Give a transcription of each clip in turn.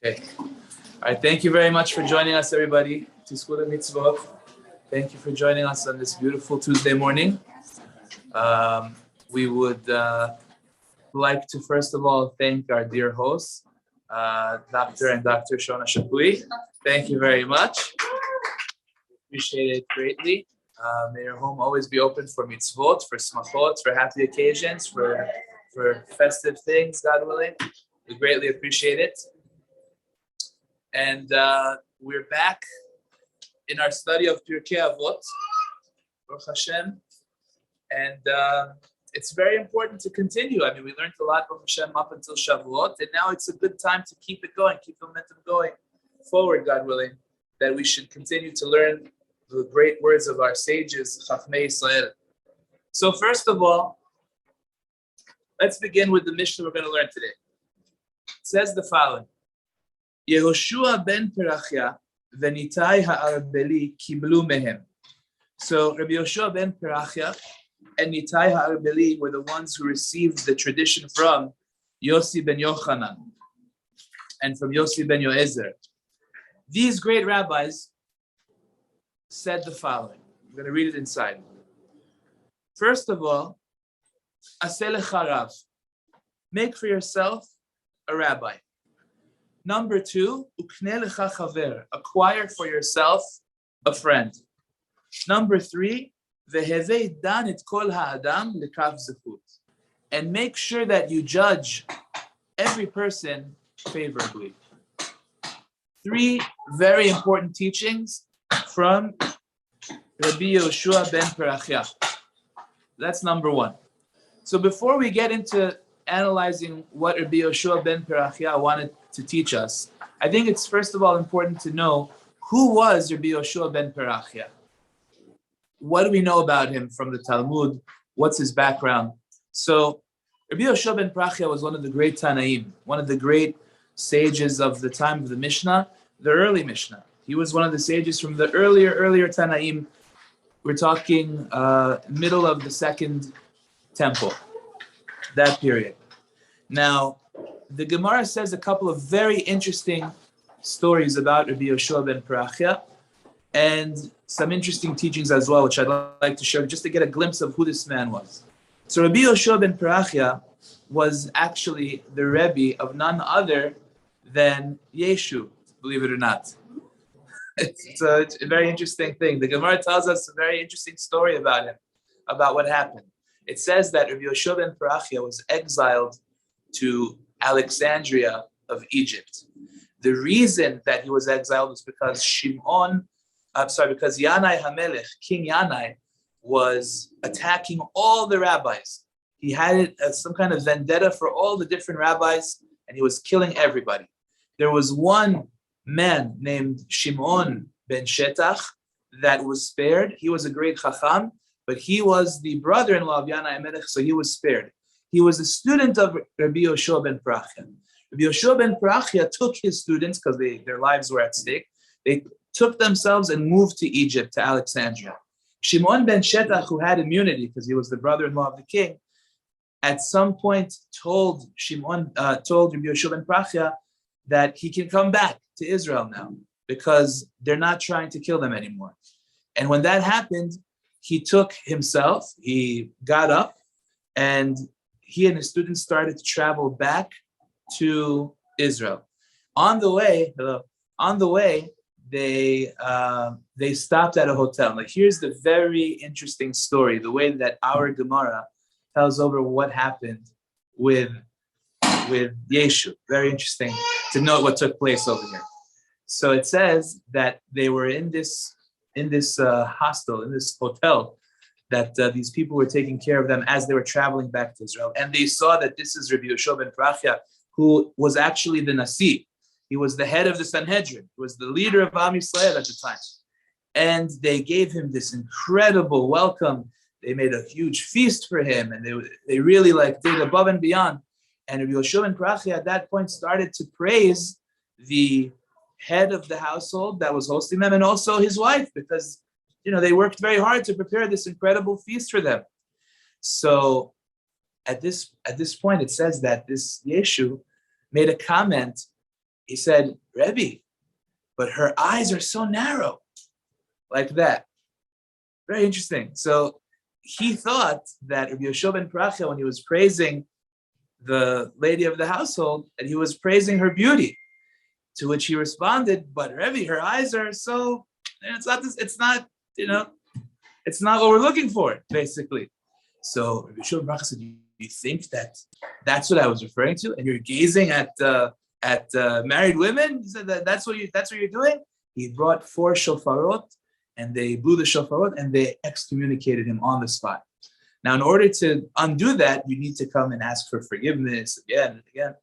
Okay. All right. Thank you very much for joining us, everybody, to School of Mitzvot. Thank you for joining us on this beautiful Tuesday morning. We would like to, first of all, thank our dear hosts, Dr. and Dr. Shona Shapui. Thank you very much. Appreciate it greatly. May your home always be open for mitzvot, for smachot, for happy occasions, for festive things, God willing. We greatly appreciate it. And we're back in our study of Pirkei Avot, Baruch Hashem. And it's very important to continue. I mean, we learned a lot, Baruch Hashem, up until Shavuot, and now it's a good time to keep it going, keep the momentum going forward, God willing, that we should continue to learn the great words of our sages, Chachmei Israel. So first of all, let's begin with the Mishnah we're going to learn today. It says the following. Yehoshua ben Perachia v'nitai ha'arbeli kiblu mehem. So Rabbi Yehoshua ben Perachia and Nitai ha'arbeli were the ones who received the tradition from Yossi ben Yochanan and from Yossi ben Yoezer. These great rabbis said the following. I'm going to read it inside. First of all, aseh lecha rav. Make for yourself a rabbi. Number two, ukne lecha chaver. Acquire for yourself a friend. Number three, vehevei dan et kol ha'adam lekav zechut. And make sure that you judge every person favorably. Three very important teachings from Rabbi Yehoshua ben Perachia. That's number one. So before we get into analyzing what Rabbi Yehoshua ben Perachia wanted to teach us, I think it's first of all important to know who was Rabbi Yehoshua ben Perachia. What do we know about him from the Talmud? What's his background? So Rabbi Yehoshua ben Perachia was one of the great Tanaim, one of the great sages of the time of the Mishnah, the early Mishnah. He was one of the sages from the earlier Tanaim. We're talking middle of the Second Temple, that period. Now, the Gemara says a couple of very interesting stories about Rabbi Yehoshua ben Perachia and some interesting teachings as well, which I'd like to share just to get a glimpse of who this man was. So Rabbi Yehoshua ben Perachia was actually the Rebbe of none other than Yeshu, believe it or not. It's a very interesting thing. The Gemara tells us a very interesting story about him, about what happened. It says that Rabbi Yehoshua ben Perachia was exiled to Alexandria of Egypt. The reason that he was exiled was because because Yanai HaMelech, King Yanai, was attacking all the rabbis. He had some kind of vendetta for all the different rabbis, and he was killing everybody. There was one man named Shimon ben Shetach that was spared. He was a great chacham, but he was the brother-in-law of Yanai HaMelech, so he was spared. He was a student of Rabbi Yehoshua ben Perachia. Rabbi Yehoshua ben Perachia took his students, because their lives were at stake, they took themselves and moved to Egypt, to Alexandria. Shimon ben Shetach, who had immunity, because he was the brother-in-law of the king, at some point told Rabbi Yehoshua ben Perachia that he can come back to Israel now, because they're not trying to kill them anymore. And when that happened, he got up, and he and his students started to travel back to Israel. On the way, they stopped at a hotel. Like, here's the very interesting story, the way that our Gemara tells over what happened with Yeshu. Very interesting to note what took place over here. So it says that they were in this hostel, in this hotel, that these people were taking care of them as they were traveling back to Israel. And they saw that this is Rabbi Yehoshua ben Perachia, who was actually the Nasi. He was the head of the Sanhedrin. He was the leader of Am Yisrael at the time. And they gave him this incredible welcome. They made a huge feast for him, and they really did above and beyond. And Rabbi Yehoshua ben Perachia at that point started to praise the head of the household that was hosting them, and also his wife, because they worked very hard to prepare this incredible feast for them. So at this point, it says that this Yeshu made a comment He said, Rabbi, but her eyes are so narrow, like that. Very interesting. So he thought that Rabbi Yoshua ben Parachia, when he was praising the lady of the household, and he was praising her beauty, to which he responded, but Rabbi, her eyes are so, it's not this, it's not, it's not what we're looking for, basically. So Rabbi Yoshua ben Parachia said, you think that that's what I was referring to, and you're gazing at married women? He said that's what you're doing. He brought 4 shofarot, and they blew the shofarot, and they excommunicated him on the spot. Now, in order to undo that, you need to come and ask for forgiveness again and again,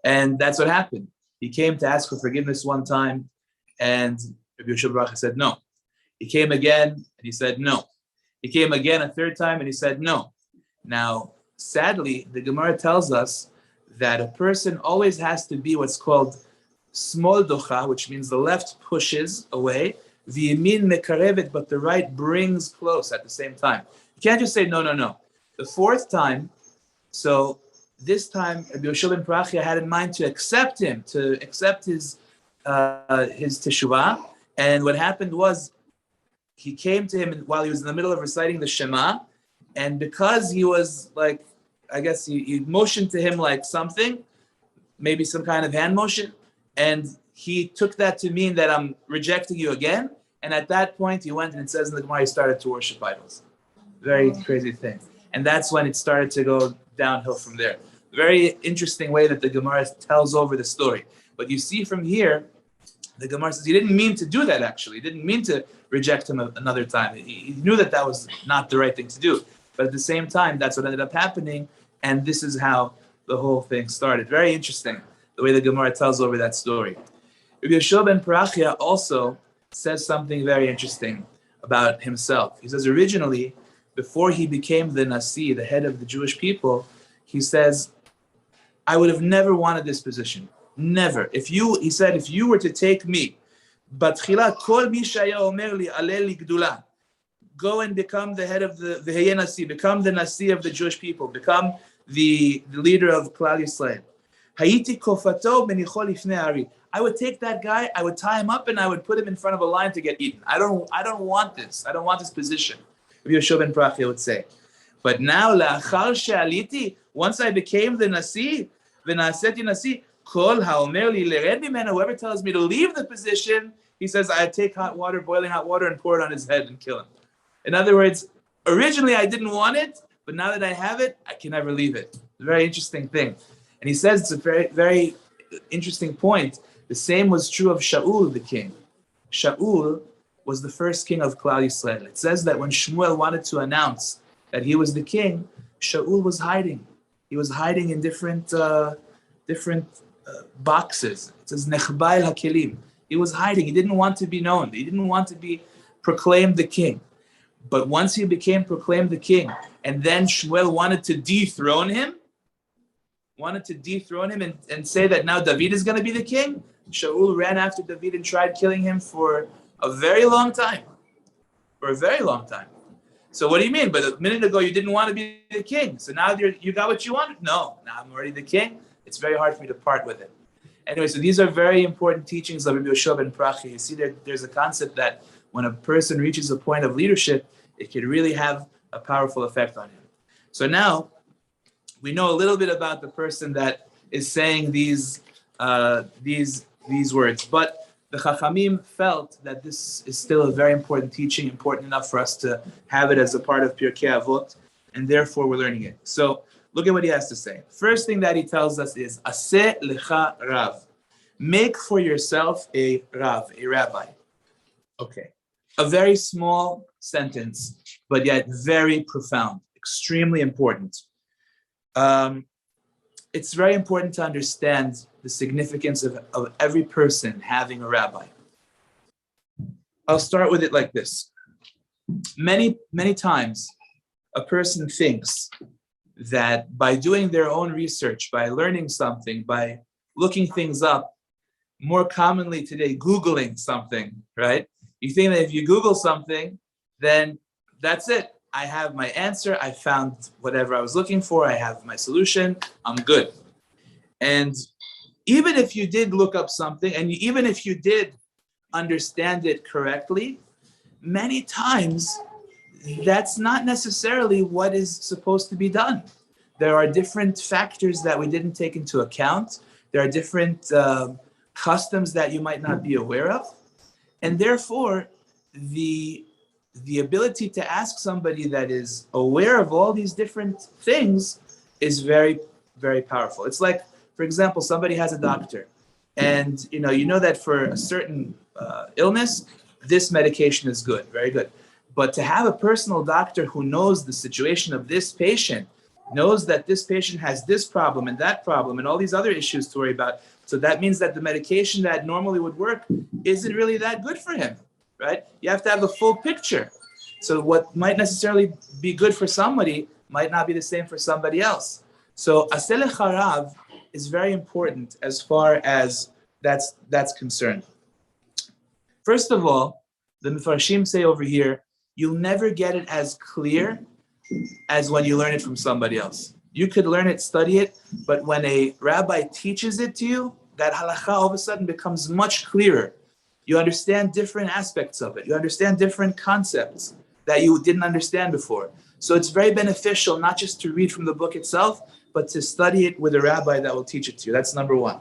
and that's what happened. He came to ask for forgiveness one time, and Rabbi Yoshua ben Parachia said no. He came again, and he said no. He came again a third time, and he said no. Now, sadly, the Gemara tells us that a person always has to be what's called smol docha, which means the left pushes away, the yamin mekarevet, but the right brings close at the same time. You can't just say no, no, no. The 4th time, so this time, Rabbi Yoshua ben Parachia had in mind to accept him, to accept his teshuvah, and what happened was he came to him while he was in the middle of reciting the Shema, and because he was like, I guess he motioned to him like something, maybe some kind of hand motion, and he took that to mean that I'm rejecting you again. And at that point, he went and it says in the Gemara, he started to worship idols. Very crazy thing. And that's when it started to go downhill from there. Very interesting way that the Gemara tells over the story. But you see from here, the Gemara says he didn't mean to do that actually. He didn't mean to reject him another time. He knew that that was not the right thing to do. But at the same time, that's what ended up happening. And this is how the whole thing started. Very interesting, the way the Gemara tells over that story. Rabbi Yoshua ben Parachia also says something very interesting about himself. He says originally, before he became the Nasi, the head of the Jewish people, he says, I would have never wanted this position. Never. He said, if you were to take me, Batchila kol mi shaya omer li aleh li gdula, go and become the head of the Nasi, become the Nasi of the Jewish people, become the leader of Klal Yisrael. Hayiti kofato benichol ifnei ari. I would take that guy, I would tie him up, and I would put him in front of a lion to get eaten. I don't want this. I don't want this position. Rabbi Yoshua ben Parachia would say. But now, la'achar she'aliti, once I became the Nasi, v'na'aseti Nasi, kol ha'omer li lered mimena, whoever tells me to leave the position, he says, I take hot water, boiling hot water, and pour it on his head and kill him. In other words, originally I didn't want it, but now that I have it, I can never leave it. It's a very interesting thing. And he says it's a very, very interesting point. The same was true of Shaul, the king. Shaul was the first king of Klal Yisrael. It says that when Shmuel wanted to announce that he was the king, Shaul was hiding. He was hiding in different boxes. It says Nechbail HaKelim. He was hiding. He didn't want to be known. He didn't want to be proclaimed the king. But once he became proclaimed the king, and then Shmuel wanted to dethrone him and say that now David is going to be the king, Shaul ran after David and tried killing him for a very long time. So what do you mean? But a minute ago you didn't want to be the king. So now you got what you wanted? No, now I'm already the king. It's very hard for me to part with it. Anyway, so these are very important teachings of Rabbi Yoshua ben Parachia. You see there's a concept that when a person reaches a point of leadership, it can really have a powerful effect on him. So now we know a little bit about the person that is saying these words. But the Chachamim felt that this is still a very important teaching, important enough for us to have it as a part of Pirkei Avot, and therefore we're learning it. So look at what he has to say. First thing that he tells us is, Aseh lecha rav. Make for yourself a rav, a rabbi. Okay. A very small sentence, but yet very profound, extremely important. It's very important to understand the significance of every person having a rabbi. I'll start with it like this. Many, many times, a person thinks that by doing their own research, by learning something, by looking things up, more commonly today, Googling something, right? You think that if you Google something, then that's it. I have my answer. I found whatever I was looking for. I have my solution. I'm good. And even if you did look up something, and even if you did understand it correctly, many times that's not necessarily what is supposed to be done. There are different factors that we didn't take into account. There are different customs that you might not be aware of. And therefore, the ability to ask somebody that is aware of all these different things is very, very powerful. It's like, for example, somebody has a doctor, and you know that for a certain illness, this medication is good, very good. But to have a personal doctor who knows the situation of this patient, knows that this patient has this problem and that problem and all these other issues to worry about, so that means that the medication that normally would work isn't really that good for him, right? You have to have the full picture. So what might necessarily be good for somebody might not be the same for somebody else. So asele harav is very important as far as that's concerned. First of all, the Mefarshim say over here, you'll never get it as clear as when you learn it from somebody else. You could learn it, study it, but when a rabbi teaches it to you, that halakha all of a sudden becomes much clearer. You understand different aspects of it. You understand different concepts that you didn't understand before. So it's very beneficial not just to read from the book itself, but to study it with a rabbi that will teach it to you. That's number one.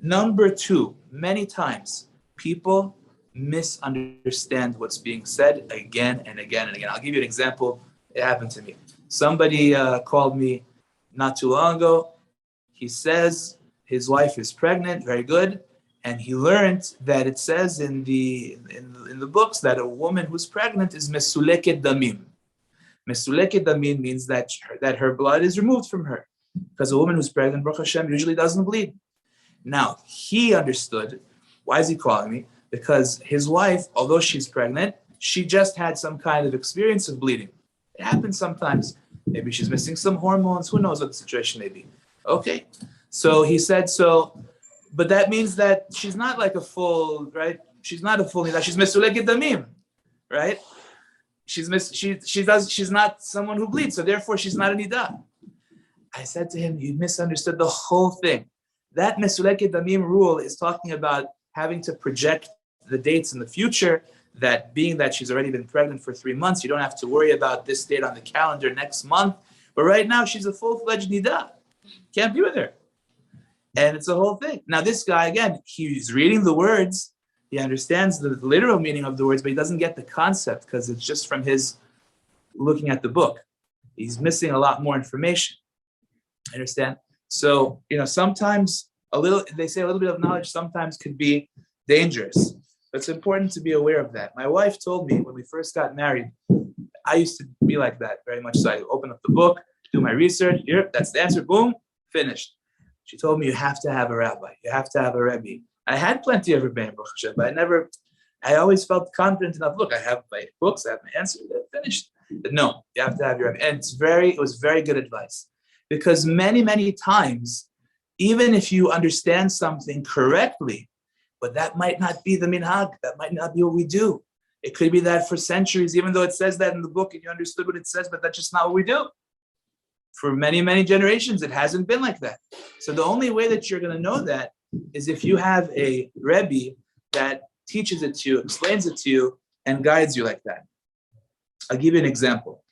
Number two, many times people misunderstand what's being said again and again and again. I'll give you an example. It happened to me. Somebody called me not too long ago. He says his wife is pregnant, very good, and he learned that it says in the books that a woman who's pregnant is mesuleket damim. Mesuleket damim means that her blood is removed from her, because a woman who's pregnant, Baruch Hashem, usually doesn't bleed. Now he understood. Why is he calling me? Because his wife, although she's pregnant, she just had some kind of experience of bleeding. It happens sometimes. Maybe she's missing some hormones. Who knows what the situation may be? Okay. So he said, but that means that she's not like a full, right? She's not a full nida. She's mesuleket damim, right? She's not someone who bleeds, so therefore she's not a nida. I said to him, you misunderstood the whole thing. That mesuleket damim rule is talking about having to project the dates in the future, that being that she's already been pregnant for 3 months, you don't have to worry about this date on the calendar next month. But right now, she's a full-fledged nida. Can't be with her. And it's a whole thing. Now, this guy, again, he's reading the words. He understands the literal meaning of the words, but he doesn't get the concept because it's just from his looking at the book. He's missing a lot more information. Understand? So, sometimes they say a little bit of knowledge sometimes could be dangerous. But it's important to be aware of that. My wife told me when we first got married, I used to be like that very much. So I open up the book, do my research. Here, that's the answer. Boom, finished. She told me you have to have a rabbi. You have to have a Rabbi. I had plenty of Rabbi, but I always felt confident enough. Look, I have my books, I have my answer. They're finished. But no, you have to have your Rabbi. And it was very good advice. Because many, many times, even if you understand something correctly, but that might not be the minhag. That might not be what we do. It could be that for centuries, even though it says that in the book and you understood what it says, but that's just not what we do. For many, many generations, it hasn't been like that. So the only way that you're going to know that is if you have a Rebbe that teaches it to you, explains it to you, and guides you like that. I'll give you an example.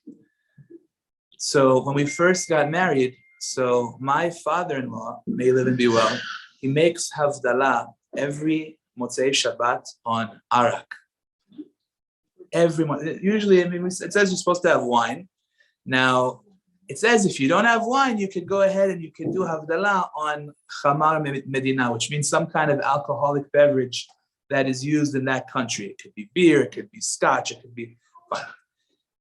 So when we first got married, so my father-in-law, may live and be well, he makes havdalah every Motzei Shabbat on arak. Every month. Usually, it says you're supposed to have wine. Now, it says if you don't have wine, you can go ahead and you can do havdalah on Chamar Medina, which means some kind of alcoholic beverage that is used in that country. It could be beer, it could be scotch, it could be fine.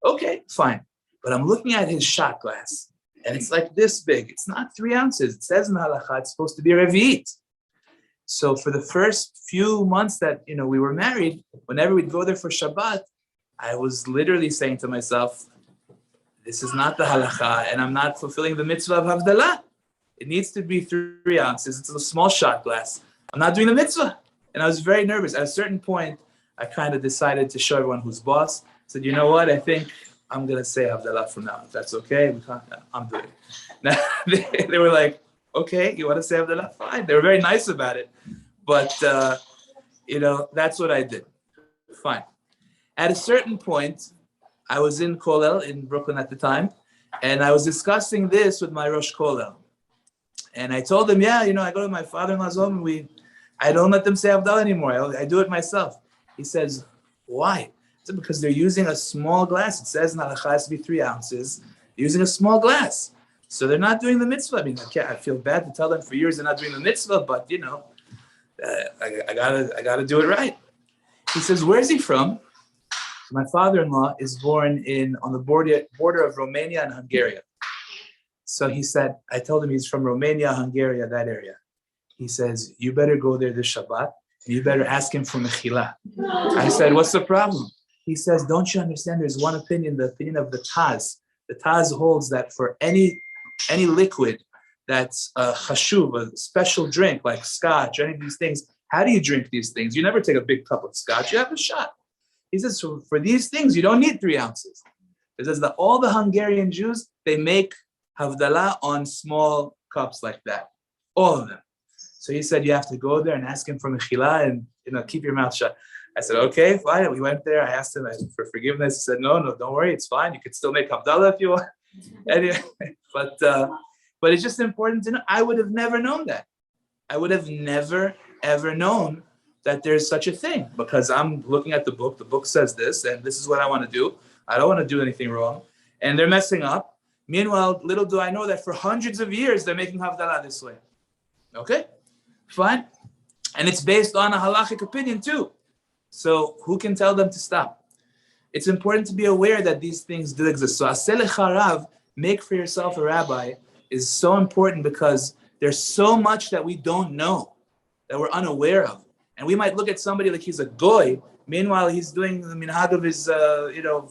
Okay, fine. But I'm looking at his shot glass, and it's like this big. It's not 3 ounces. It says in halakha it's supposed to be revi'it. So for the first few months that we were married, whenever we'd go there for Shabbat, I was literally saying to myself, this is not the halakha, and I'm not fulfilling the mitzvah of havdalah. It needs to be 3 ounces. It's a small shot glass. I'm not doing the mitzvah. And I was very nervous. At a certain point, I kind of decided to show everyone who's boss. I said, you know what? I think I'm going to say havdalah from now. If that's okay, I'm doing it. Now, they were like, Okay, you want to say Havdalah? Fine. They were very nice about it. But, that's what I did. Fine. At a certain point, I was in Kollel in Brooklyn at the time, and I was discussing this with my Rosh Kollel. And I told him, I go to my father-in-law's home, and I don't let them say Havdalah anymore. I do it myself. He says, why? I said, because they're using a small glass. It says in Halakha has to be 3 ounces. They're using a small glass. So they're not doing the mitzvah. I mean, I feel bad to tell them for years they're not doing the mitzvah, but I gotta do it right. He says, where's he from? My father-in-law is born on the border of Romania and Hungary. So he said, I told him he's from Romania, Hungary, that area. He says, you better go there this Shabbat, and you better ask him for mechila. I said, what's the problem? He says, don't you understand? There's one opinion, the opinion of the Taz. The Taz holds that for any liquid that's a chashuv, a special drink like scotch, or any of these things, how do you drink these things? You never take a big cup of scotch, you have a shot. He says, so for these things, you don't need 3 ounces. He says that all the Hungarian Jews, they make Havdalah on small cups like that. All of them. So he said, you have to go there and ask him for mechila and keep your mouth shut. I said, okay, fine. We went there. I asked him for forgiveness. He said, no, don't worry. It's fine. You could still make Havdalah if you want. Anyway, but it's just important to know. I would have never known that. I would have never, ever known that there's such a thing, because I'm looking at the book. The book says this, and this is what I want to do. I don't want to do anything wrong. And they're messing up. Meanwhile, little do I know that for hundreds of years, they're making Havdalah this way. Okay? Fine. And it's based on a halachic opinion too. So who can tell them to stop? It's important to be aware that these things do exist. So Aselech Harav, make for yourself a rabbi, is so important because there's so much that we don't know, that we're unaware of. And we might look at somebody like he's a goy, meanwhile he's doing the minhag of his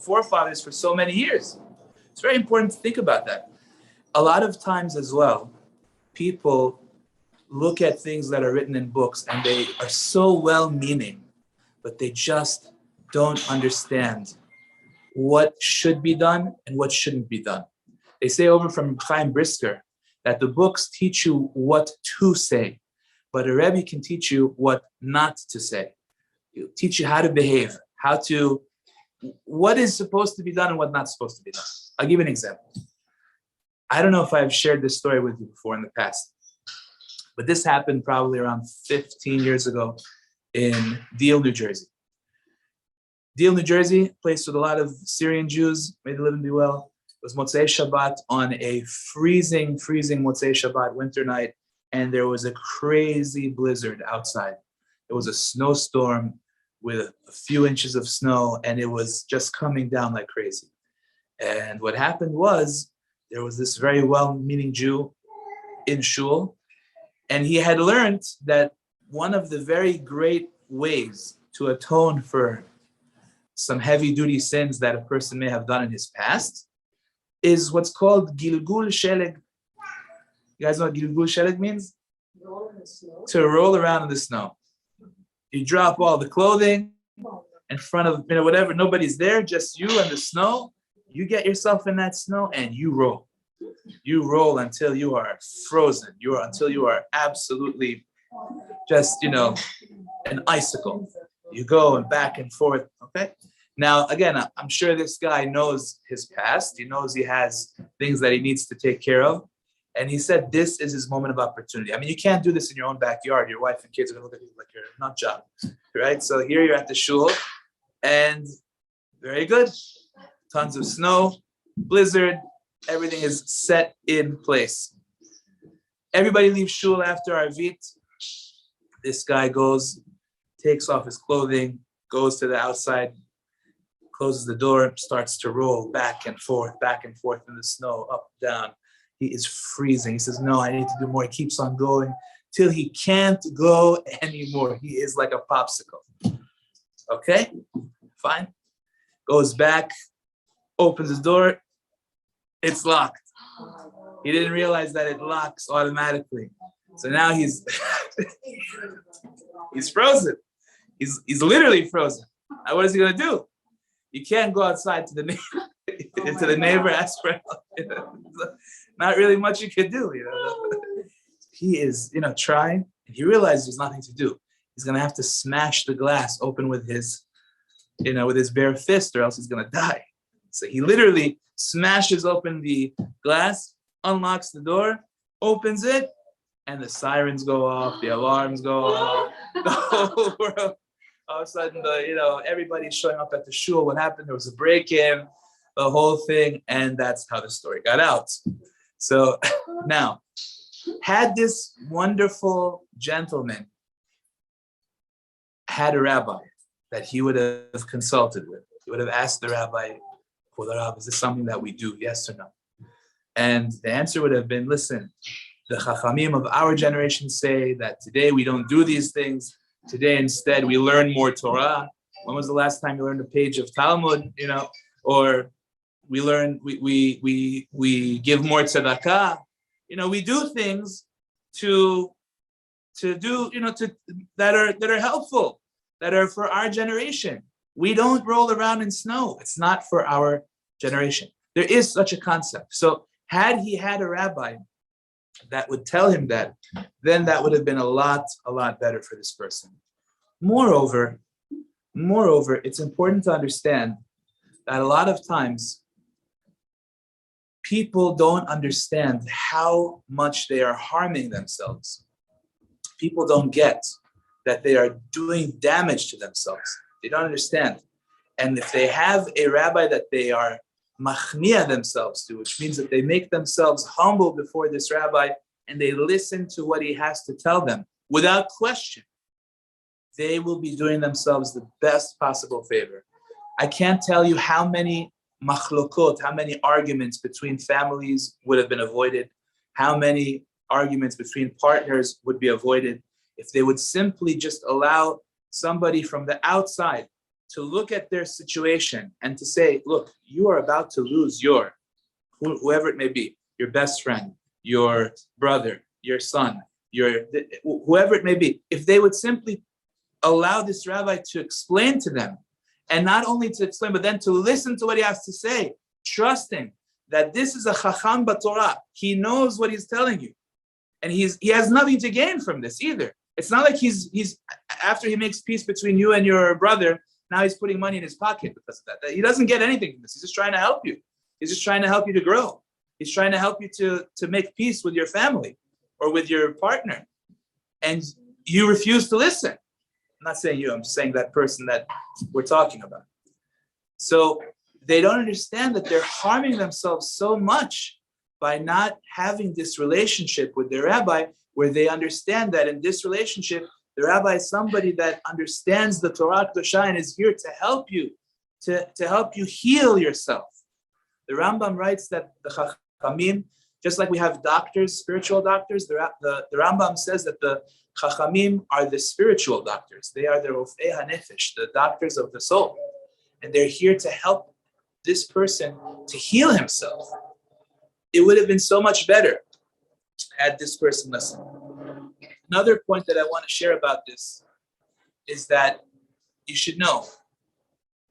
forefathers for so many years. It's very important to think about that. A lot of times as well, people look at things that are written in books and they are so well-meaning, but they just don't understand what should be done and what shouldn't be done. They say over from Chaim Brisker that the books teach you what to say, but a Rebbe can teach you what not to say. He'll teach you how to behave, what is supposed to be done and what not supposed to be done. I'll give you an example. I don't know if I've shared this story with you before in the past, but this happened probably around 15 years ago in Deal, New Jersey. Deal, New Jersey, place with a lot of Syrian Jews, may they live and be well. It was Motzei Shabbat on a freezing Motzei Shabbat winter night, and there was a crazy blizzard outside. It was a snowstorm with a few inches of snow, and it was just coming down like crazy. And what happened was, there was this very well-meaning Jew in shul, and he had learned that one of the very great ways to atone for some heavy-duty sins that a person may have done in his past is what's called Gilgal Sheleg. You guys know what Gilgal Sheleg means? To roll around in the snow. You drop all the clothing in front of whatever, nobody's there, just you and the snow. You get yourself in that snow and you roll. You roll until you are frozen. Until you are absolutely just, an icicle. You go and back and forth, okay? Now, again, I'm sure this guy knows his past. He knows he has things that he needs to take care of. And he said this is his moment of opportunity. I mean, you can't do this in your own backyard. Your wife and kids are going to look at you like you're a nut job, right? So here you're at the shul, and very good. Tons of snow, blizzard, everything is set in place. Everybody leaves shul after Arvit. This guy goes, takes off his clothing, goes to the outside, closes the door, starts to roll back and forth in the snow, up, down. He is freezing. He says, no, I need to do more. He keeps on going till he can't go anymore. He is like a popsicle. Okay, fine. Goes back, opens his door. It's locked. He didn't realize that it locks automatically. So now he's frozen. He's literally frozen. Now what is he gonna do? You can't go outside to the neighbor, ask for help. Not really much you could do, he is, trying, and he realizes there's nothing to do. He's going to have to smash the glass open with his bare fist, or else he's going to die. So he literally smashes open the glass, unlocks the door, opens it, and the sirens go off, the alarms go off, the whole world. All of a sudden, everybody's showing up at the shul. What happened? There was a break-in, the whole thing, and that's how the story got out. So now, had this wonderful gentleman had a rabbi that he would have consulted with, he would have asked the rabbi, is this something that we do, yes or no? And the answer would have been, listen, the chachamim of our generation say that today we don't do these things. Today, instead, we learn more Torah. When was the last time you learned a page of Talmud? Or we learn, we give more tzedakah. We do things to do, that are helpful, that are for our generation. We don't roll around in snow. It's not for our generation. There is such a concept. So had he had a rabbi that would tell him that, then that would have been a lot better for this person. Moreover, it's important to understand that a lot of times people don't understand how much they are harming themselves. People don't get that they are doing damage to themselves. They don't understand. And if they have a rabbi that they are machnia themselves to, which means that they make themselves humble before this rabbi and they listen to what he has to tell them without question, they will be doing themselves the best possible favor. I can't tell you how many machlokot, how many arguments between families would have been avoided, how many arguments between partners would be avoided if they would simply just allow somebody from the outside to look at their situation and to say, look, you are about to lose your, whoever it may be, your best friend, your brother, your son, whoever it may be. If they would simply allow this rabbi to explain to them, and not only to explain, but then to listen to what he has to say, trusting that this is a chacham b'Torah. He knows what he's telling you. And he has nothing to gain from this either. It's not like he's after he makes peace between you and your brother, now he's putting money in his pocket because of that. He doesn't get anything from this. He's just trying to help you. He's just trying to help you to grow. He's trying to help you to make peace with your family or with your partner. And you refuse to listen. I'm not saying you, I'm just saying that person that we're talking about. So they don't understand that they're harming themselves so much by not having this relationship with their rabbi, where they understand that in this relationship, the rabbi is somebody that understands the Torah Kedosha and is here to help you, to help you heal yourself. The Rambam writes that the Chachamim, just like we have doctors, spiritual doctors, the Rambam says that the Chachamim are the spiritual doctors. They are the Rofei HaNefesh, the doctors of the soul. And they're here to help this person to heal himself. It would have been so much better had this person listened. Another point that I want to share about this is that you should know,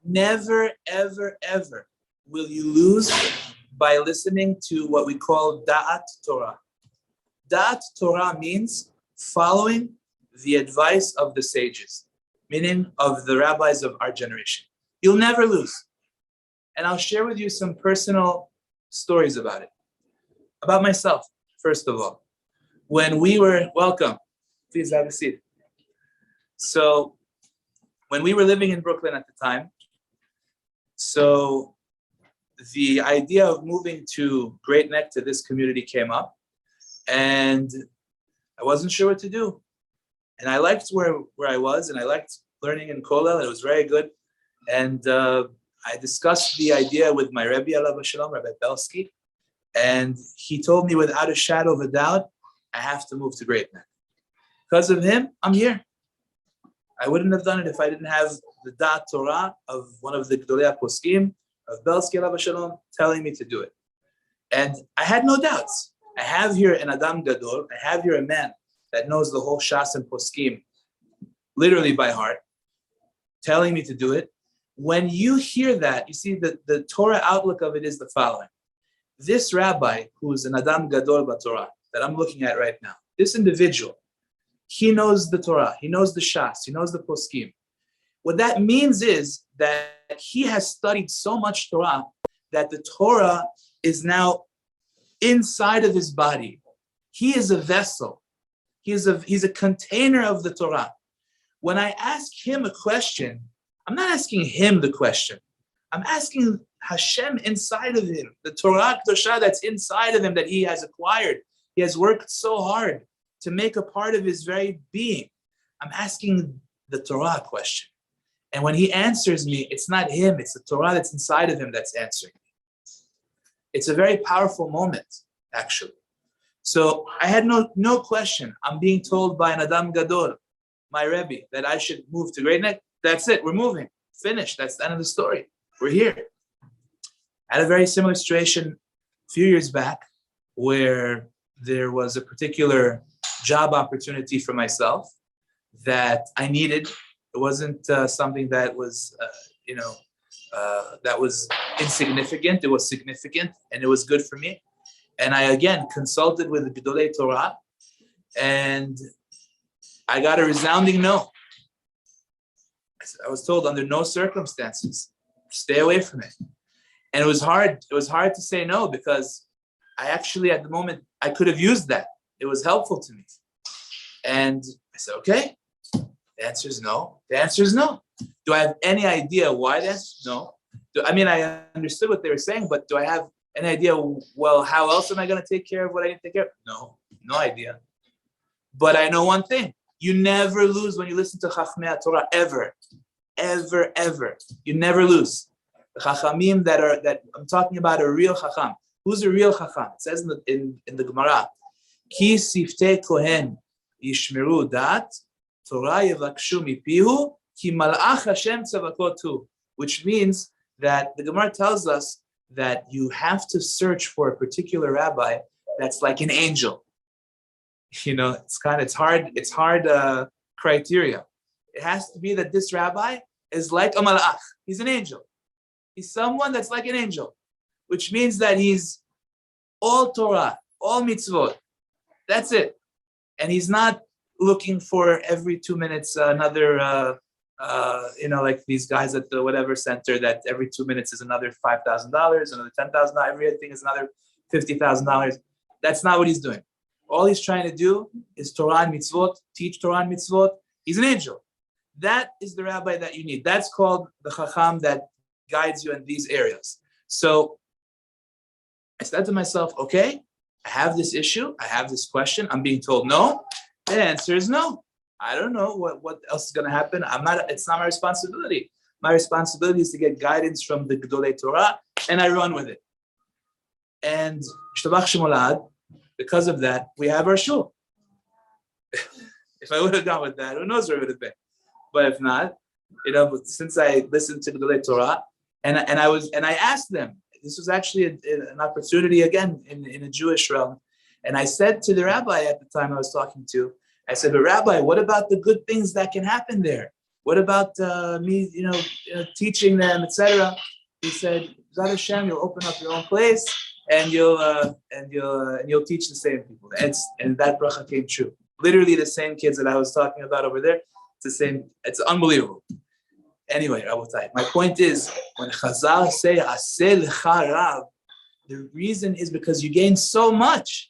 never, ever, ever will you lose by listening to what we call Da'at Torah. Da'at Torah means following the advice of the sages, meaning of the rabbis of our generation. You'll never lose. And I'll share with you some personal stories about it. About myself, first of all. When we were, welcome, please have a seat. So when we were living in Brooklyn at the time, so the idea of moving to Great Neck, to this community, came up, and I wasn't sure what to do. And I liked where I was, and I liked learning in Kollel. It was very good. And I discussed the idea with my Rabbi, Rabbi Belsky, and he told me without a shadow of a doubt, I have to move to Great Neck. Because of him, I'm here. I wouldn't have done it if I didn't have the Da'at Torah of one of the Gdolei Poskim, of Belsky Alav Shalom, telling me to do it. And I had no doubts. I have here an Adam Gadol, I have here a man that knows the whole Shas and Poskim literally by heart, telling me to do it. When you hear that, you see that the Torah outlook of it is the following. This rabbi, who is an Adam Gadol B'Torah, that I'm looking at right now, this individual, he knows the Torah, he knows the Shas, he knows the Poskim. What that means is that he has studied so much Torah that the Torah is now inside of his body. He is a vessel. He's a container of the Torah. When I ask him a question, I'm not asking him the question. I'm asking Hashem inside of him, the Torah Kedosha that's inside of him that he has acquired. He has worked so hard to make a part of his very being. I'm asking the Torah question. And when he answers me, it's not him, it's the Torah that's inside of him that's answering me. It's a very powerful moment, actually. So I had no question. I'm being told by an Adam Gadol, my Rabbi, that I should move to Great Neck. That's it, we're moving. Finished, that's the end of the story. We're here. I had a very similar situation a few years back where there was a particular job opportunity for myself that I needed. It wasn't something that was, that was insignificant. It was significant and it was good for me. And I, again, consulted with the Gedolei Torah and I got a resounding no. I was told under no circumstances, stay away from it. And it was hard. It was hard to say no because I actually, at the moment, I could have used that. It was helpful to me. And I said, okay. The answer is no. The answer is no. Do I have any idea why the answer is no? I understood what they were saying, but do I have any idea, well, how else am I going to take care of what I need to take care of? No idea. But I know one thing. You never lose when you listen to Chachmei Torah, ever. You never lose. The Chachamim that I'm talking about, a real Chacham. Who's a real Chacham? It says in the Gemara, Ki siftei kohen yishmeru dat, Torah yevakshu mipihu, ki malach Hashem tzavakotu. Which means that the Gemara tells us that you have to search for a particular rabbi that's like an angel. It's hard criteria. It has to be that this rabbi is like a malach. He's an angel. He's someone that's like an angel, which means that he's all Torah, all mitzvot. That's it. And he's not looking for every 2 minutes another, like these guys at the whatever center that every 2 minutes is another $5,000, another $10,000, everything is another $50,000. That's not what he's doing. All he's trying to do is Torah and mitzvot, teach Torah and mitzvot. He's an angel. That is the rabbi that you need. That's called the Chacham that guides you in these areas. So I said to myself, okay, I have this issue. I have this question. I'm being told no. The answer is no. I don't know what else is going to happen. It's not my responsibility. My responsibility is to get guidance from the Gedolei Torah, and I run with it. And Shtabach Shemolad, because of that, we have our shul. If I would have gone with that, who knows where it would have been. But if not, since I listened to the Gedolei Torah, and I asked them, this was actually an opportunity again in a Jewish realm, and I said to the rabbi at the time I was talking to, I said, but Rabbi, what about the good things that can happen there? What about me, teaching them, etc.? He said, Zad Hashem, you'll open up your own place and you'll teach the same people. And that bracha came true. Literally the same kids that I was talking about over there. It's the same. It's unbelievable. Anyway, Rabotai, my point is when Chazal say Aseh lecha Rav, the reason is because you gain so much.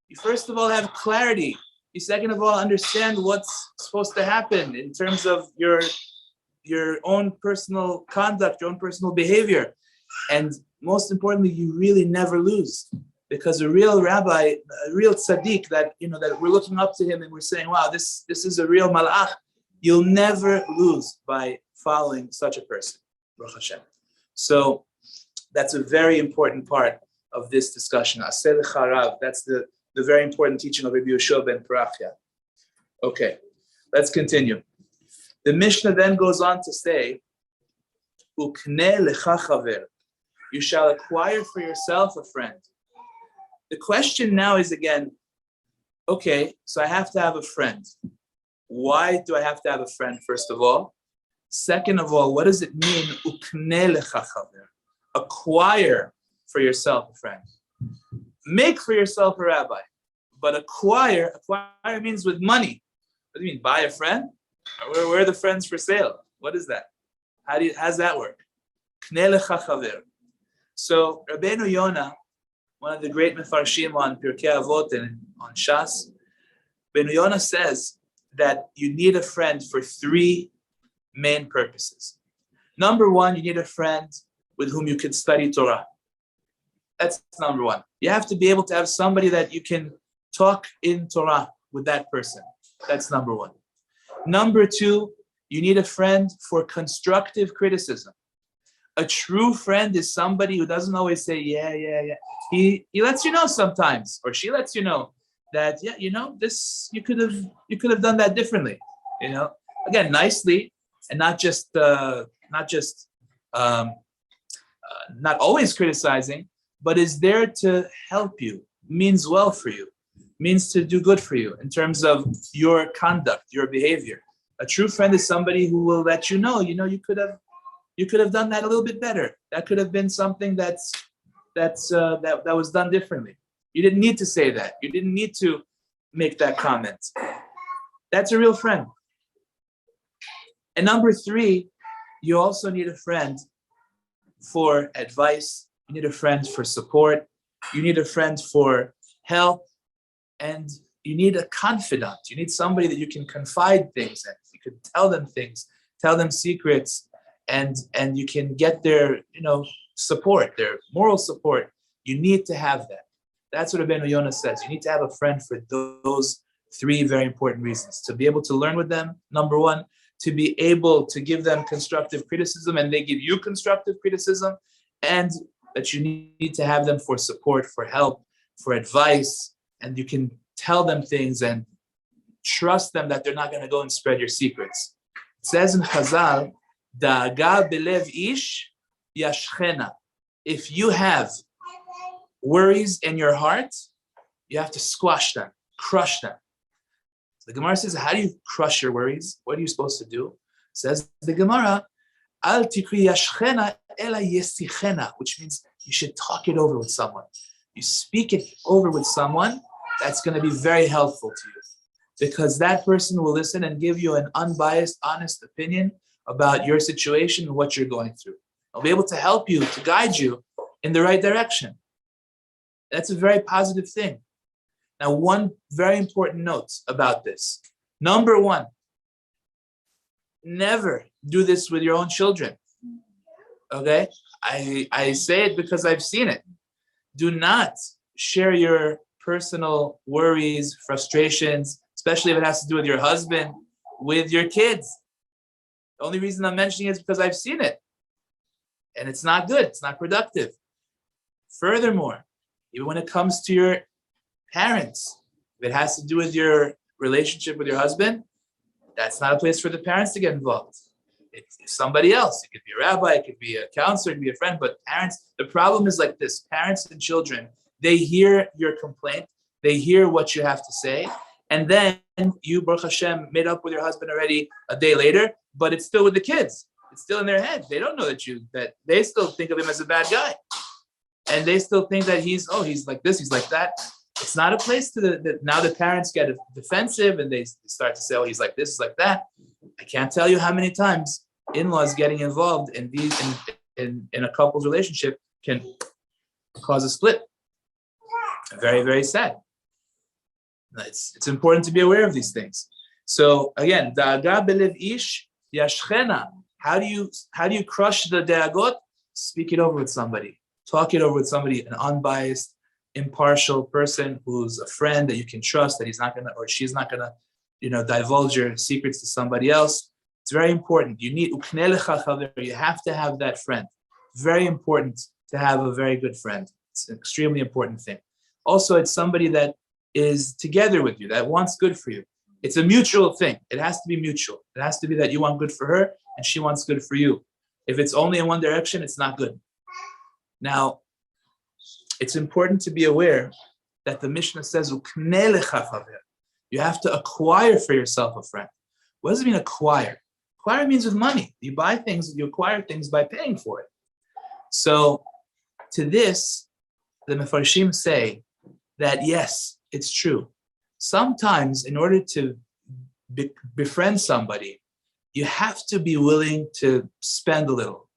You first of all have clarity. You second of all understand what's supposed to happen in terms of your own personal conduct, your own personal behavior. And most importantly, you really never lose. Because a real rabbi, a real tzaddik that we're looking up to him and we're saying, wow, this is a real malach, you'll never lose by following such a person. Baruch Hashem. So that's a very important part of this discussion. Aseh lecha Rav, that's the very important teaching of Rabbi Yehoshua ben Parachia. Okay, let's continue. The Mishnah then goes on to say, Ukneh lecha chaver, you shall acquire for yourself a friend. The question now is again, okay, so I have to have a friend. Why do I have to have a friend, first of all? Second of all, what does it mean, Ukneh lecha chaver? Acquire for yourself a friend. Make for yourself a rabbi. But acquire means with money. What do you mean, buy a friend? Where are the friends for sale? What is that? How's that work? So Rabbeinu Yonah, one of the great mefarshim on Pirkei Avot and on Shas, Rabbeinu Yonah says that you need a friend for three main purposes. Number one, you need a friend with whom you can study Torah. That's number one. You have to be able to have somebody that you can talk in Torah with that person. That's number one. Number two, you need a friend for constructive criticism. A true friend is somebody who doesn't always say, yeah. He lets you know sometimes, or she lets you know that, this, you could have done that differently. Again, nicely, and not always criticizing, but is there to help you, means well for you, means to do good for you in terms of your conduct, your behavior. A true friend is somebody who will let you know, you could have done that a little bit better. That could have been something that was done differently. You didn't need to say that. You didn't need to make that comment. That's a real friend. And number three, you also need a friend for advice. You need a friend for support. You need a friend for help. And you need a confidant. You need somebody that you can confide things in. You can tell them things, tell them secrets, and you can get their support, their moral support. You need to have that. That's what Rabbeinu Yonah says. You need to have a friend for those three very important reasons. To be able to learn with them, number one, to be able to give them constructive criticism and they give you constructive criticism, and that you need to have them for support, for help, for advice, and you can tell them things and trust them that they're not going to go and spread your secrets. It says in Chazal, Da'aga belev ish yashchena. If you have worries in your heart, you have to squash them, crush them. The Gemara says, how do you crush your worries? What are you supposed to do? Says the Gemara, Al tikri yashchena ela yesichena, which means you should talk it over with someone. You speak it over with someone, that's going to be very helpful to you, because that person will listen and give you an unbiased, honest opinion about your situation and what you're going through. They'll be able to help you, to guide you in the right direction. That's a very positive thing. Now, one very important note about this. Number one, never do this with your own children. Okay? I say it because I've seen it. Do not share your personal worries, frustrations, especially if it has to do with your husband, with your kids. The only reason I'm mentioning it is because I've seen it. And it's not good. It's not productive. Furthermore, even when it comes to your parents, if it has to do with your relationship with your husband, that's not a place for the parents to get involved. It's somebody else. It could be a rabbi, it could be a counselor, it could be a friend, but parents, the problem is like this. Parents and children, they hear your complaint, they hear what you have to say, and then you, Baruch Hashem, made up with your husband already a day later, but it's still with the kids. It's still in their head. They don't know that they still think of him as a bad guy. And they still think that he's like this, he's like that. It's not a place now the parents get defensive and they start to say, oh, he's like this, he's like that. I can't tell you how many times in-laws getting involved in a couple's relationship can cause a split. Very, very sad. It's important to be aware of these things. So again, da'aga belev ish yashchena. How do you crush the da'agot? Speak it over with somebody. Talk it over with somebody, an unbiased, impartial person who's a friend that you can trust, that he's not gonna or she's not gonna, divulge your secrets to somebody else. It's very important. You have to have that friend. Very important to have a very good friend. It's an extremely important thing. Also, it's somebody that is together with you, that wants good for you. It's a mutual thing. It has to be mutual. It has to be that you want good for her and she wants good for you. If it's only in one direction, it's not good. Now, it's important to be aware that the Mishnah says, you have to acquire for yourself a friend. What does it mean acquire? Acquire means with money. You buy things, you acquire things by paying for it. So to this, the Mefarshim say that yes, it's true. sometimes in order to befriend somebody, you have to be willing to spend a little.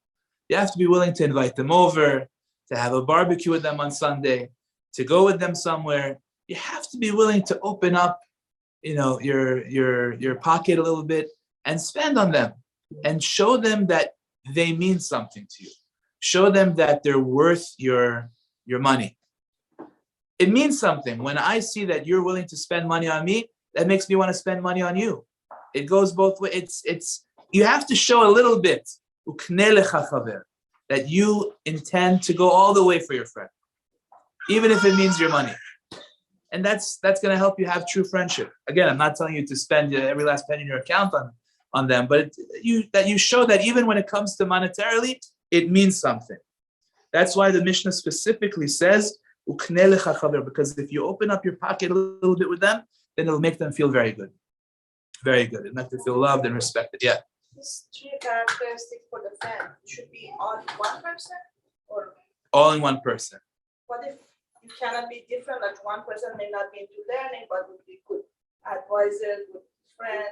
You have to be willing to invite them over, to have a barbecue with them on Sunday, to go with them somewhere. You have to be willing to open up, your pocket a little bit and spend on them and show them that they mean something to you. Show them that they're worth your money. It means something. When I see that you're willing to spend money on me, that makes me want to spend money on you. It goes both ways. It's you have to show a little bit that you intend to go all the way for your friend, even if it means your money. And that's going to help you have true friendship. Again, I'm not telling you to spend every last penny in your account on them, but you show that even when it comes to monetarily, it means something. That's why the Mishnah specifically says, because if you open up your pocket a little bit with them, then it'll make them feel very good. Very good. It'll make them feel loved and respected. Yeah. These three characteristics for the friend should be all in one person, or all in one person. What if you cannot be different? Like one person may not be into learning, but would be good advisor, good friend.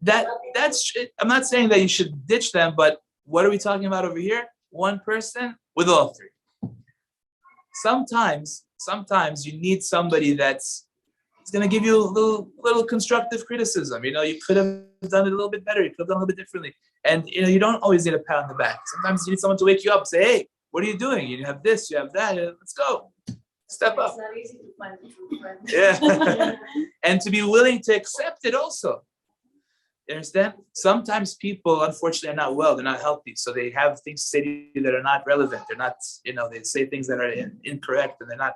That's. I'm not saying that you should ditch them, but what are we talking about over here? One person with all three. Sometimes you need somebody that's going to give you a little constructive criticism. You could have done it a little bit better. You could have done it a little bit differently. And you don't always need a pat on the back. Sometimes you need someone to wake you up, say, hey, what are you doing? You have this, you have that. Let's go. Step up. It's not easy to find a true friend. Yeah. And to be willing to accept it also. You understand? Sometimes people, unfortunately, are not well. They're not healthy. So they have things to say to you that are not relevant. They're not, they say things that are incorrect and they're not.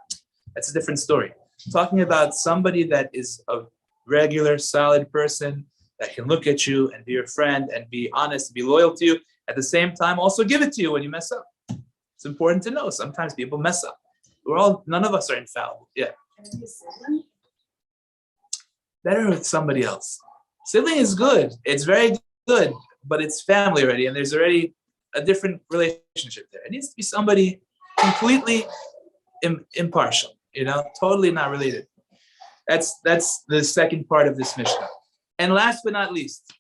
That's a different story. Talking about somebody that is a regular, solid person that can look at you and be your friend and be honest, be loyal to you. At the same time, also give it to you when you mess up. It's important to know. Sometimes people mess up. None of us are infallible. Yeah. Better with somebody else. Sibling is good. It's very good, but it's family already, and there's already a different relationship there. It needs to be somebody completely impartial, totally not related. That's the second part of this Mishnah. And last but not least,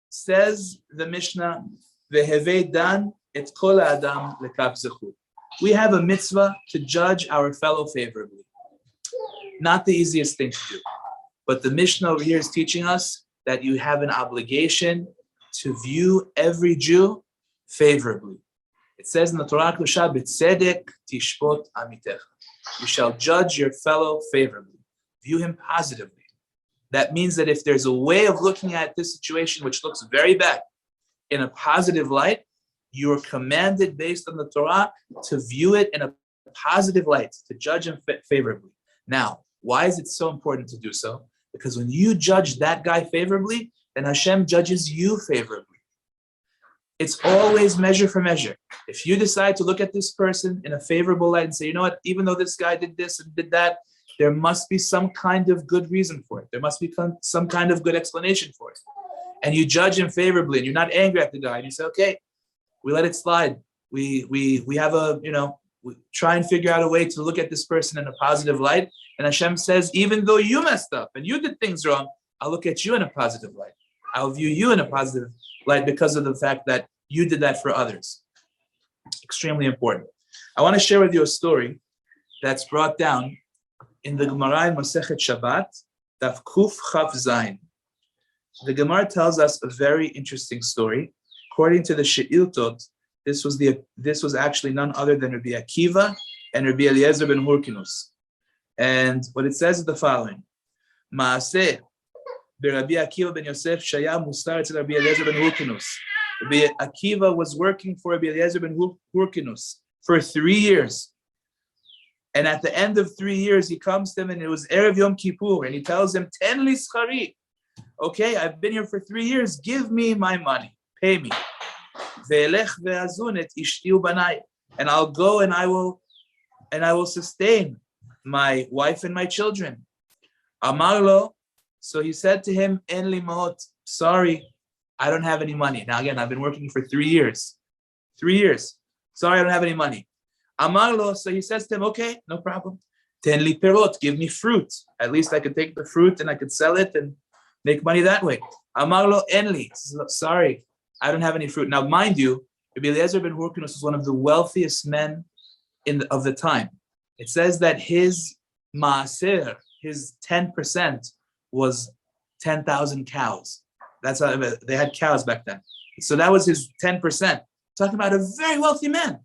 says the Mishnah, Vehevei dan et kol adam lekaf zechu. We have a mitzvah to judge our fellow favorably. Not the easiest thing to do. But the Mishnah over here is teaching us that you have an obligation to view every Jew favorably. It says in the Torah, B'tzedek tishpot amitecha. You shall judge your fellow favorably. View him positively. That means that if there's a way of looking at this situation which looks very bad in a positive light, you are commanded based on the Torah to view it in a positive light, to judge him favorably. Now, why is it so important to do so? Because when you judge that guy favorably, then Hashem judges you favorably. It's always measure for measure. If you decide to look at this person in a favorable light and say, you know what, even though this guy did this and did that, there must be some kind of good reason for it. There must be some kind of good explanation for it. And you judge him favorably, and you're not angry at the guy, and you say, okay, we let it slide. We have we try and figure out a way to look at this person in a positive light. And Hashem says, even though you messed up and you did things wrong, I'll look at you in a positive light. I'll view you in a positive light because of the fact that you did that for others. Extremely important. I want to share with you a story that's brought down in the Gemara in Masechet Shabbat, Daf Kuf Chaf Zayin. The Gemara tells us a very interesting story. According to the She'iltot, this was actually none other than Rabbi Akiva and Rabbi Eliezer ben Hurkinus. And what it says is the following: Maaseh Rabbi Akiva ben Yosef Shaya Musar to Rabbi Eliezer ben Hurkinus. Rabbi Akiva was working for Rabbi Eliezer ben Hurkinus for 3 years. And at the end of 3 years, he comes to him, and it was Erev Yom Kippur, and he tells him, Ten li schari. Okay, I've been here for 3 years. Give me my money. Pay me. Ve'elech ve'azun et ishti u'banai. And I'll go and I will sustain my wife and my children. Amar lo. So he said to him, En li ma'ot. Sorry, I don't have any money. Now again, I've been working for 3 years. 3 years. Sorry, I don't have any money. Amar lo. So he says to him, okay, no problem. Ten li perot, give me fruit. At least I could take the fruit and I could sell it and make money that way. Amar lo en li. Sorry, I don't have any fruit. Now, mind you, Rabbi Eliezer ben Hurkinus was one of the wealthiest men of the time. It says that his maaser, his 10%, was 10,000 cows. That's how they had cows back then. So that was his 10%. Talking about a very wealthy man.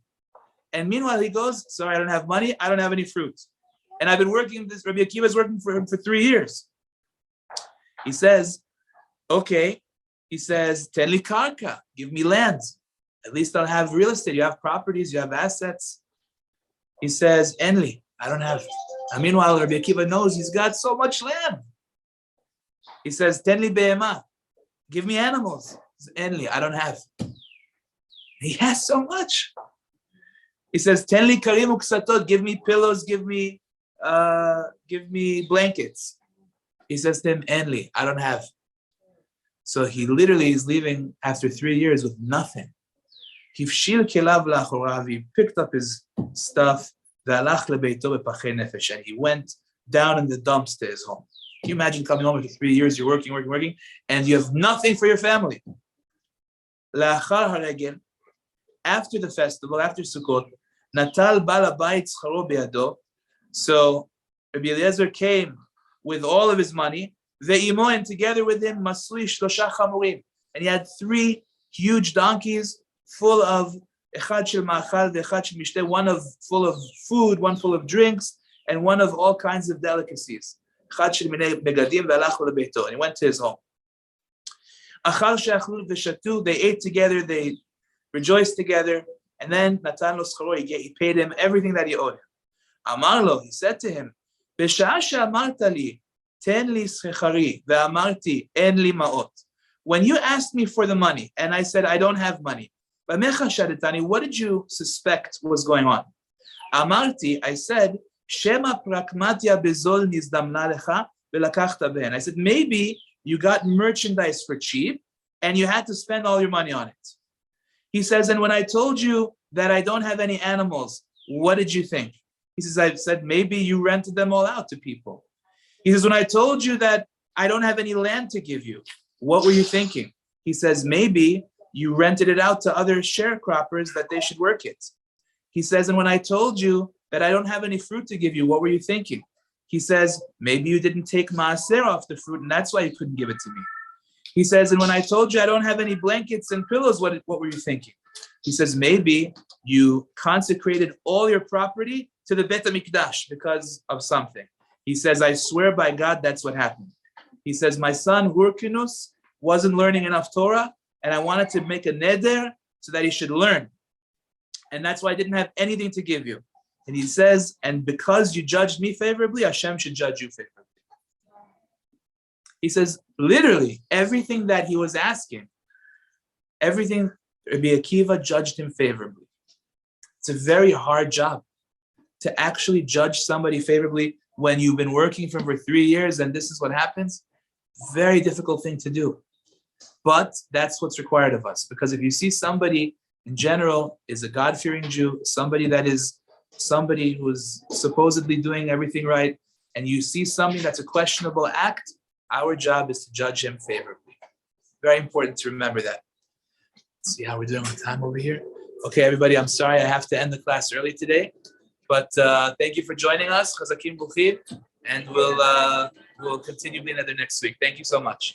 And meanwhile, he goes, sorry, I don't have money. I don't have any fruit. And I've been working, Rabbi Akiva is working for him for 3 years. He says, okay. He says, ten li karka, give me land. At least I'll have real estate. You have properties, you have assets. He says, enli, I don't have. And meanwhile, Rabbi Akiva knows he's got so much land. He says, ten li be'ema, give me animals. Enli, I don't have. He has so much. He says, ten li karim uksatot, give me pillows, give me blankets. He says to him, enli, I don't have. So he literally is leaving after 3 years with nothing. He picked up his stuff, and he went down in the dumps to his home. Can you imagine coming home after 3 years, you're working, and you have nothing for your family? After the festival, after Sukkot, Natal bala bayit scharo be'ado. So Rabbi Eliezer came with all of his money, ve'imo, and together with him, masli shlosha chamurim. And he had 3 huge donkeys full of echad shel ma'achal ve'echad shel mishteh, one full of food, one full of drinks, and one of all kinds of delicacies. Echad shel minei begadim ve'alach lebeito. And he went to his home. Achal she'achlu ve'shatu, they ate together, they rejoiced together, and then Natan lo scharo, he paid him everything that he owed him. Amar lo, he said to him, B'sha'ah she'amarta li, ten li schechari, ve'amarti en li ma'ot. When you asked me for the money, and I said I don't have money, b'mecha shadetani, what did you suspect was going on? Amarti, I said, Shema prakmatya bezol nizdamna lecha ve'lakachta behen. I said, maybe you got merchandise for cheap, and you had to spend all your money on it. He says, and when I told you that I don't have any animals, what did you think? He says, I said, maybe you rented them all out to people. He says, when I told you that I don't have any land to give you, what were you thinking? He says, maybe you rented it out to other sharecroppers that they should work it. He says, and when I told you that I don't have any fruit to give you, what were you thinking? He says, maybe you didn't take maaser off the fruit, and that's why you couldn't give it to me. He says, and when I told you I don't have any blankets and pillows, what were you thinking? He says, maybe you consecrated all your property to the Bet HaMikdash because of something. He says, I swear by God, that's what happened. He says, my son, Hurkinus, wasn't learning enough Torah, and I wanted to make a neder so that he should learn. And that's why I didn't have anything to give you. And he says, and because you judged me favorably, Hashem should judge you favorably. He says, literally, everything that he was asking, everything, Rabbi Akiva judged him favorably. It's a very hard job to actually judge somebody favorably when you've been working for him for 3 years and this is what happens. Very difficult thing to do. But that's what's required of us. Because if you see somebody in general is a God-fearing Jew, somebody who's supposedly doing everything right, and you see something that's a questionable act, our job is to judge him favorably. Very important to remember that. Let's see how we're doing on time over here. Okay, everybody, I'm sorry I have to end the class early today, but thank you for joining us. Chazakim Bukhir, and we'll continue being there next week. Thank you so much.